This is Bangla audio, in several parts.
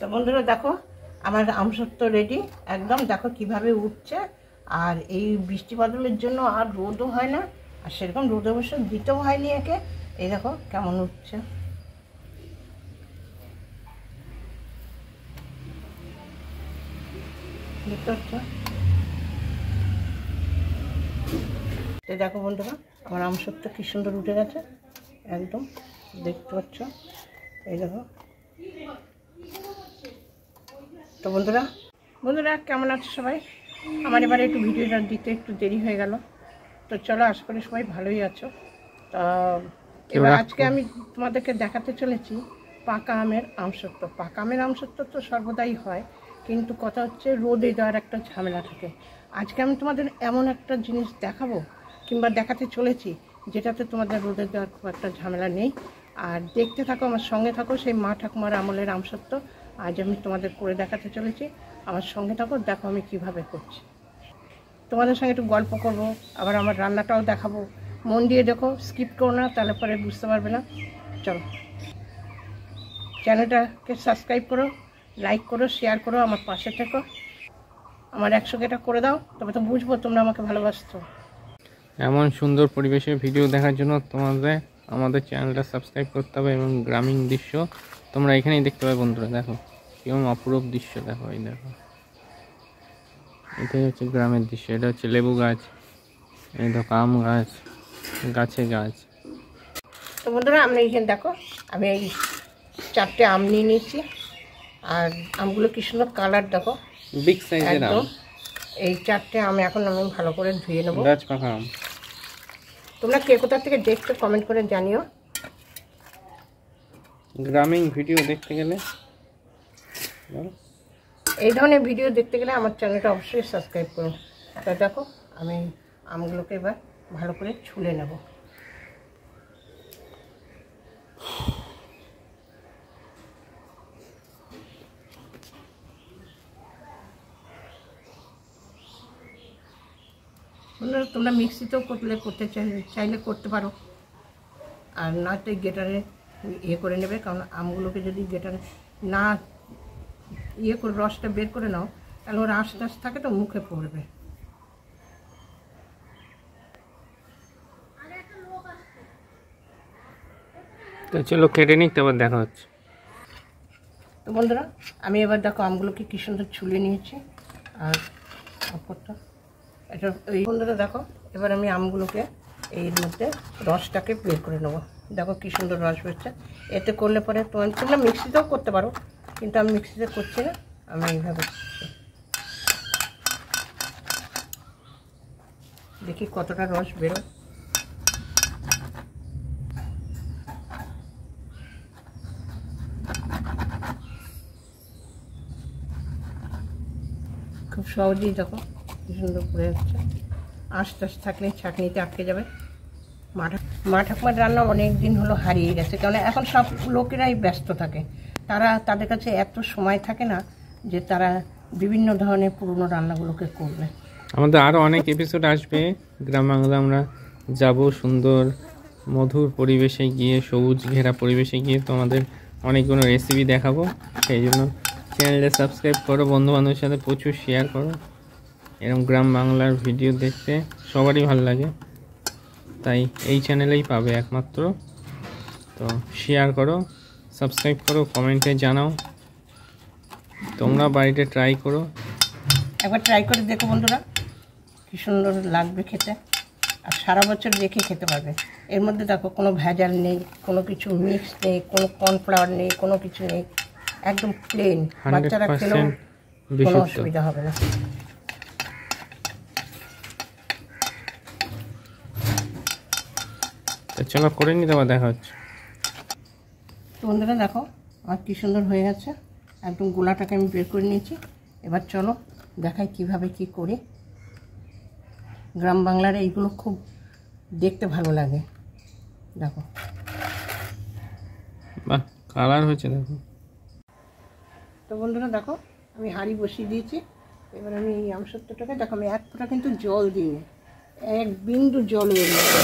তো বন্ধুরা দেখো আমার আমসত্ব রেডি একদম। দেখো কিভাবে উঠছে। আর এই বৃষ্টি বাদলের জন্য আর রোদও হয় না, আর সেরকম রোদ অবশ্য দিতেও হয়নি একে। এই দেখো কেমন উঠছে। দেখতে পাচ্ছ? এই দেখো বন্ধুরা আমার আমসত্ব কি সুন্দর উঠে গেছে একদম, দেখতে পাচ্ছ? এই দেখো। তো বন্ধুরা কেমন আছো সবাই? আমার এবারে একটু ভিডিওটা দিতে একটু দেরি হয়ে গেল। তো চলো, আশা করি সবাই ভালোই আছো। তা এবার আজকে আমি তোমাদেরকে দেখাতে চলেছি পাকা আমের আমসত্ব। পাকা আমের আমসত্ব তো সর্বদাই হয়, কিন্তু কথা হচ্ছে রোদে দেওয়ার একটা ঝামেলা থাকে। আজকে আমি তোমাদের এমন একটা জিনিস দেখাবো কিংবা দেখাতে চলেছি যেটাতে তোমাদের রোদে দেওয়ার খুব একটা ঝামেলা নেই। আর দেখতে থাকো, আমার সঙ্গে থাকো। সেই মা ঠাকুমার আমলের আমসত্ব আজ আমি তোমাদের করে দেখাতে চলেছি। আমার সঙ্গে থাকো, দেখো আমি কিভাবে করছি। তোমাদের সঙ্গে একটু গল্প করব, আবার আমার রান্নাটাও দেখাবো। মন দিয়ে দেখো, স্কিপ করো না, তাহলে পরে বুঝতে পারবে না। চলো, চ্যানেলটাকে সাবস্ক্রাইব করো, লাইক করো, শেয়ার করো, আমার পাশে থেকো। আমার 100টা করে দাও, তবে তো বুঝবো তোমরা আমাকে ভালোবাসছো। এমন সুন্দর পরিবেশের ভিডিও দেখার জন্য আমাদের চ্যানেলটা সাবস্ক্রাইব করতে হবে। এবং গ্রামীণ দৃশ্য তোমরা এখানেই দেখতে পাবে বন্ধুরা। দেখো কেমন অপরূপ দৃশ্য, দেখো এই দেখো, এটাই হচ্ছে গ্রামের দৃশ্য। এটা হচ্ছে লেবু গাছ, এই দেখো আম গাছ, গাছে গাছ। তো বন্ধুরা আমি এখানে দেখো, আমি এই 4টে আম নিয়ে নিয়েছি। আর আমগুলো কি সুন্দর কালার দেখো, বিগ সাইজের আম। এই 4টে আম এখন আমি ভালো করে ধুয়ে নেবো। গাছ পাকা আম। তোমরা কে কোথা থেকে দেখছো কমেন্ট করে জানিও। গ্রামীণ ভিডিও দেখতে গেলে, এই ধরনের ভিডিও দেখতে গেলে আমার চ্যানেলটা অবশ্যই সাবস্ক্রাইব করুন। তা দেখো আমি আমগুলোকে এবার ভালো করে ছুলে নেব। তোমরা মিক্সিতেও করতে চাইলে করতে পারো, আর না তো গ্রেটারে করে নেবে। কারণ আমগুলোকে যদি গ্রেটারে না করে রসটা বের করে নাও, তাহলে ওর আঁশ টাশ থাকে তো মুখে পড়বে। তো চলো কেটে নিই, তারপর দেখা হচ্ছে। তো বন্ধুরা আমি এবার দেখো আমগুলোকে কি সুন্দর ছুলে নিয়েছি। আর অপরটা এটা এই বন্ধুরা দেখো, এবার আমি আমগুলোকে এর মধ্যে রসটাকে বের করে নেবো। দেখো কি সুন্দর রস বেরোচ্ছে। এতে করলে পরে তোমরা মিক্সিতেও করতে পারো, কিন্তু আমি মিক্সিতে করছি না, আমি এইভাবে করছি। দেখি কতটা রস বেরোয়। খুব সহজেই দেখো কি সুন্দর করে যাচ্ছে। আঁশ টাশ থাকলে ছাঁকনিতে আটকে যাবে। মা ঠাকুমার রান্না অনেক দিন হলো হারিয়ে গেছে, কারণ এখন সব লোকেরাই ব্যস্ত থাকে। তাদের কাছে এত সময় থাকে না যে তারা বিভিন্ন ধরনের পুরনো রান্নাগুলোকে করবে। আমাদের আরও অনেক এপিসোড আসবে গ্রাম বাংলা। আমরা যাব সুন্দর মধুর পরিবেশে গিয়ে, সবুজ ঘেরা পরিবেশে গিয়ে তোমাদের অনেকগুলো রেসিপি দেখাবো। সেই জন্য চ্যানেলটা সাবস্ক্রাইব করো, বন্ধুবান্ধবের সাথে প্রচুর শেয়ার করো। এরকম গ্রাম বাংলার ভিডিও দেখতে সবারই ভালো লাগে, তাই এই চ্যানেলেই পাবে একমাত্র। তো শেয়ার করো, সাবস্ক্রাইব করো, কমেন্টে জানাও। তোমরা বাড়িতে ট্রাই করো, একবার ট্রাই করে দেখো বন্ধুরা, কি সুন্দর লাগবে খেতে। আর সারা বছর রেখে খেতে পারবে। এর মধ্যে দেখো কোনো ভেজাল নেই, কোনো কিছু মিক্স নেই, কোনো কর্নফ্লাওয়ার নেই, কোনো কিছু নেই, একদম প্লেন। বাচ্চারা খেলেও কোনো অসুবিধা হবে না। চলো করে নি, দেওয়া দেখা হচ্ছে। তো বন্ধুরা দেখো আমার কি সুন্দর হয়ে গেছে, একদম গোলাটাকে আমি বের করে নিয়েছি। এবার চলো দেখাই কিভাবে কি করি। গ্রাম বাংলার এইগুলো খুব দেখতে ভালো লাগে। দেখো বাহ, কালার হয়েছে দেখো। তো বন্ধুরা দেখো আমি হাঁড়ি বসিয়ে দিয়েছি। এবার আমি এই আমসত্বটাকে দেখো, আমি 1 ফোঁটা কিন্তু জল দিইনি, 1 বিন্দু জল দিয়ে দিলাম।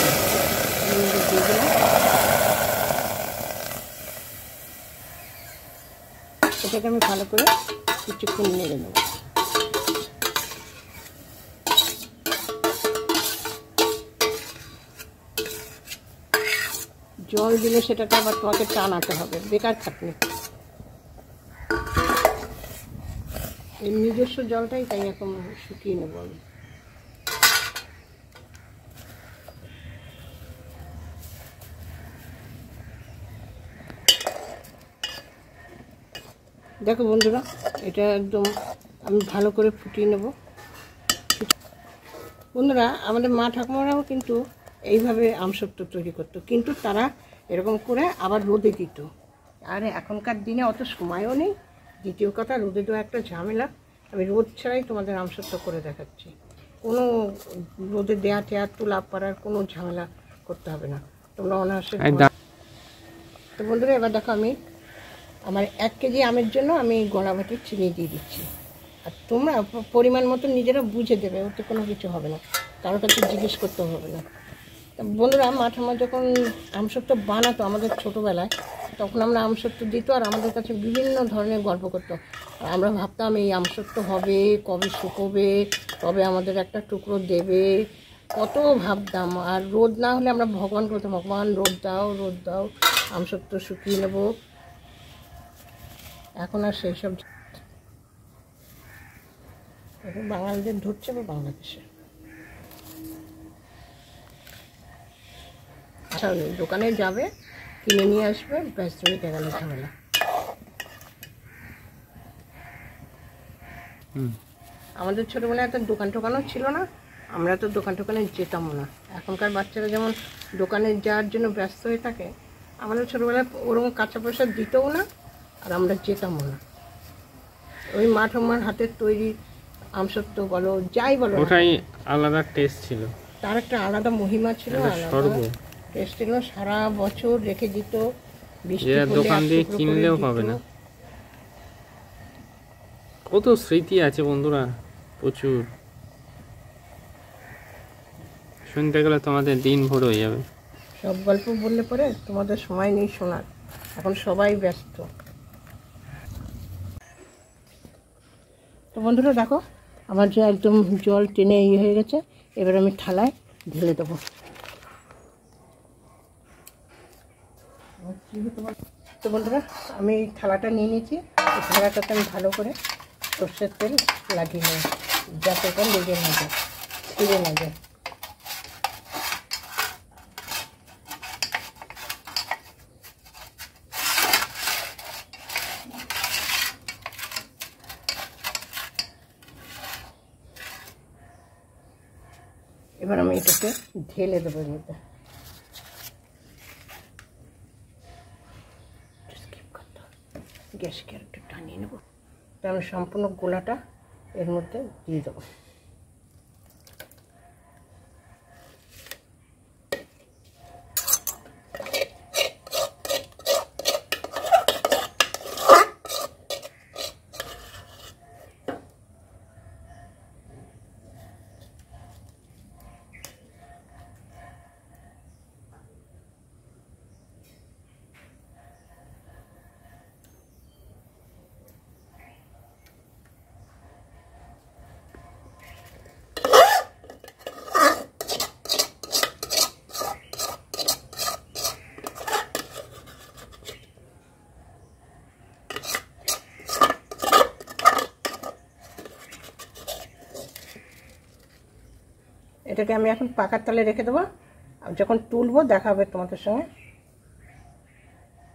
এটাকে আমি ভালো করে কিছুক্ষণ নেড়ে নেব। জল দিলে সেটাকে আবার তোমাকে টানাতে হবে, বেকার খাটনি। এই নিজস্ব জলটাই তাই এখন শুকিয়ে নেব আমি। দেখো বন্ধুরা, এটা একদম আমি ভালো করে ফুটিয়ে নেব। বন্ধুরা, আমাদের মা ঠাকুমারাও কিন্তু এইভাবে আমসত্ত্ব তৈরি করতো, কিন্তু তারা এরকম করে আবার রোদে দিত। আর এখনকার দিনে অত সময়ও নেই, দ্বিতীয় কথা রোদে দেওয়া একটা ঝামেলা। আমি রোদ ছাড়াই তোমাদের আমসত্ত্ব করে দেখাচ্ছি। কোনো রোদে দেয়া টেয়া তোলা পাড়ার কোনো ঝামেলা করতে হবে না, তোমরা অনায়াসে। তো বন্ধুরা, এবার দেখো আমি আমার 1 কেজি আমের জন্য আমি গড়া বাটি চিনি দিয়ে দিচ্ছি। আর তোমরা পরিমাণ মতো নিজেরা বুঝে দেবে, ওতে কোনো কিছু হবে না, কারোর কাছে জিজ্ঞেস করতে হবে না। বন্ধুরা, মা ঠাম্মা যখন আমসত্ত্ব বানাতো আমাদের ছোটোবেলায়, তখন আমরা আমসত্ত্ব দিত আর আমাদের কাছে বিভিন্ন ধরনের গল্প করতো। আর আমরা ভাবতাম এই আমসত্ত্ব হবে, কবে শুকোবে, তবে আমাদের একটা টুকরো দেবে, কত ভাবতাম। আর রোদ না হলে আমরা ভগবান করতাম, ভগবান রোদ দাও, রোদ দাও, আমসত্ত্ব শুকিয়ে নেব। এখন আর সেই সব বাঙালিদের ধরছে বা বাংলাদেশে। আচ্ছা, দোকানে যাবে, কিনে নিয়ে আসবে, ব্যাস মিটে গেল ঝামেলা। আমাদের ছোটোবেলায় তো দোকান টোকানও ছিল না, আমরা তো দোকান টোকানে যেতামও না। এখনকার বাচ্চারা যেমন দোকানে যাওয়ার জন্য ব্যস্ত হয়ে থাকে, আমাদের ছোটোবেলায় ওরকম কাঁচা পয়সা দিতেও না আর আমরা যেতামও না। ওই মা ঠাম্মার হাতের তৈরি আমসত্ত্ব বলো, যাই বলো, ওটাই আলাদা টেস্ট ছিল, তার একটা আলাদা মহিমা ছিল, আলাদা টেস্ট ছিল। সারা বছর রেখে দিত, বৃষ্টি পড়লে দোকান দিয়ে কিনলেও পাবে না। কত স্মৃতি আছে বন্ধুরা, প্রচুর। শুনতে গেলে তোমাদের দিন ভোর হয়ে যাবে। সব গল্প বললে পরে তোমাদের সময় নেই শোনার, এখন সবাই ব্যস্ত। তো বন্ধুরা দেখো, আমার যে একদম জল টেনে হয়ে গেছে, এবার আমি থালায় ঢেলে দেবো। তো বন্ধুরা, আমি থালাটা নিয়ে নিয়েছি। এই থালাটাতে আমি ভালো করে সর্ষের তেল লাগিয়ে নেব, যাতে এটা লেগে না যায়, ছিঁড়ে না যায়। এবার আমি এটাকে ঢেলে দেবো এর মধ্যে। গ্যাসকে একটু টানিয়ে নেবো, আমি সম্পূর্ণ গোলাটা এর মধ্যে দিয়ে দেবো। এটাকে আমি এখন পাকার তলে রেখে দেবো, আর যখন তুলবো দেখা হবে তোমাদের সঙ্গে।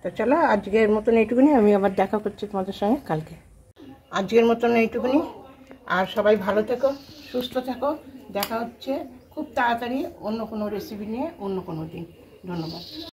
তো চলো, আজকের মতন এইটুকুনি, আমি আবার দেখা করছি তোমাদের সঙ্গে কালকে। আজকের মতন এইটুকুনি, আর সবাই ভালো থেকো, সুস্থ থেকো। দেখা হচ্ছে খুব তাড়াতাড়ি অন্য কোনো রেসিপি নিয়ে অন্য কোনো দিন। ধন্যবাদ।